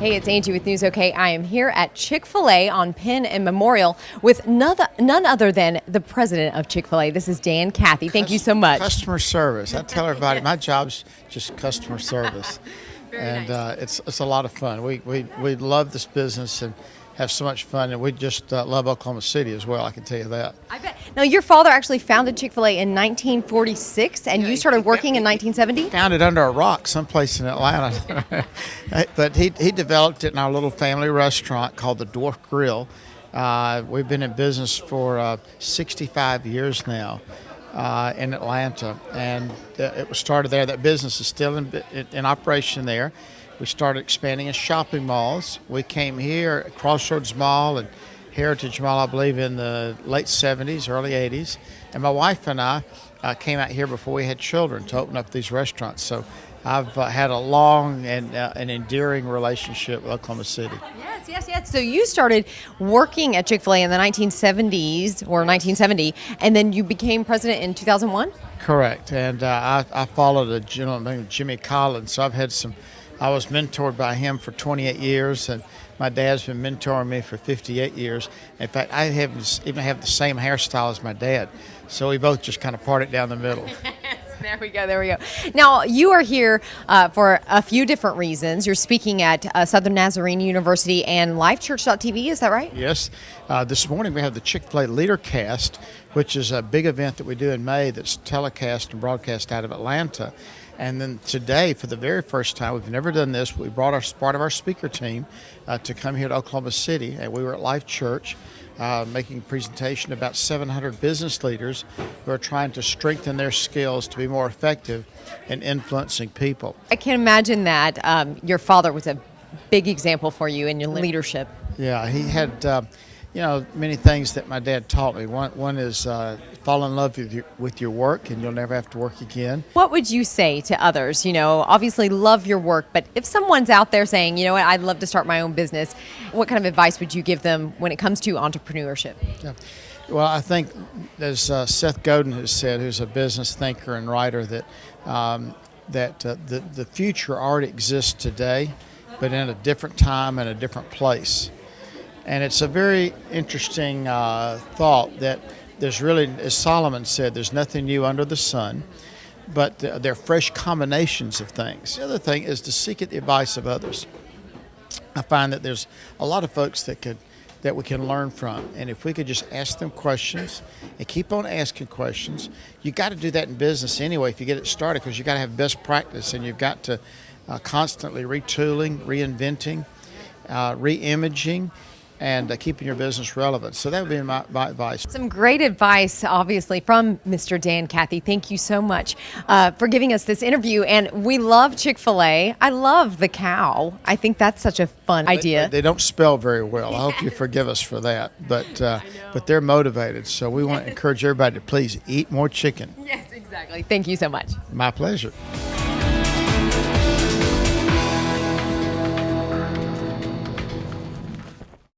Hey, it's Angie with News OK. I am here at Chick-fil-A on Penn and Memorial with none other than the president of Chick-fil-A. This is Dan Cathy. Thank you so much. Customer service. I tell everybody my job's just customer service. Very nice. It's a lot of fun. We love this business and have so much fun, and we just love Oklahoma City as well, I can tell you that. I bet. Now, your father actually founded Chick-fil-A in 1946, and you started working in 1970? Found it under a rock someplace in Atlanta. But he developed it in our little family restaurant called the Dwarf Grill. We've been in business for 65 years now in Atlanta, and it was started there. That business is still in operation there. We started expanding in shopping malls. We came here at Crossroads Mall and Heritage Mall, I believe, in the late 70s, early 80s. And my wife and I came out here before we had children to open up these restaurants. So I've had a long and an endearing relationship with Oklahoma City. Yes. So you started working at Chick-fil-A in the 1970s or 1970, and then you became president in 2001? Correct. And I followed a gentleman named Jimmy Collins. So I was mentored by him for 28 years, and my dad's been mentoring me for 58 years. In fact, I even have the same hairstyle as my dad, so we both just kind of parted down the middle. There we go. Now, you are here for a few different reasons. You're speaking at Southern Nazarene University and LifeChurch.tv, is that right? Yes. This morning we have the Chick-fil-A Leadercast, which is a big event that we do in May that's telecast and broadcast out of Atlanta. And then today, for the very first time, we've never done this, we brought part of our speaker team to come here to Oklahoma City. And we were at Life Church making a presentation about 700 business leaders who are trying to strengthen their skills to be more effective in influencing people. I can imagine that your father was a big example for you in your leadership. Yeah, he had many things that my dad taught me. One is fall in love with your work, and you'll never have to work again. What would you say to others? Obviously love your work, but if someone's out there saying, you know what, I'd love to start my own business, what kind of advice would you give them when it comes to entrepreneurship? Yeah. Well, I think, as Seth Godin has said, who's a business thinker and writer, that the future already exists today, but in a different time and a different place. And it's a very interesting thought that there's really, as Solomon said, there's nothing new under the sun, but they're fresh combinations of things. The other thing is to seek the advice of others. I find that there's a lot of folks that we can learn from, and if we could just ask them questions and keep on asking questions. You got to do that in business anyway if you get it started, because you got to have best practice, and you've got to constantly retooling, reinventing, re-imaging, and keeping your business relevant. So that would be my advice. Some great advice, obviously, from Mr. Dan Cathy. Thank you so much for giving us this interview. And we love Chick-fil-A. I love the cow. I think that's such a fun idea. They don't spell very well. I hope you forgive us for that. But they're motivated. So we want to encourage everybody to please eat more chicken. Yes, exactly. Thank you so much. My pleasure.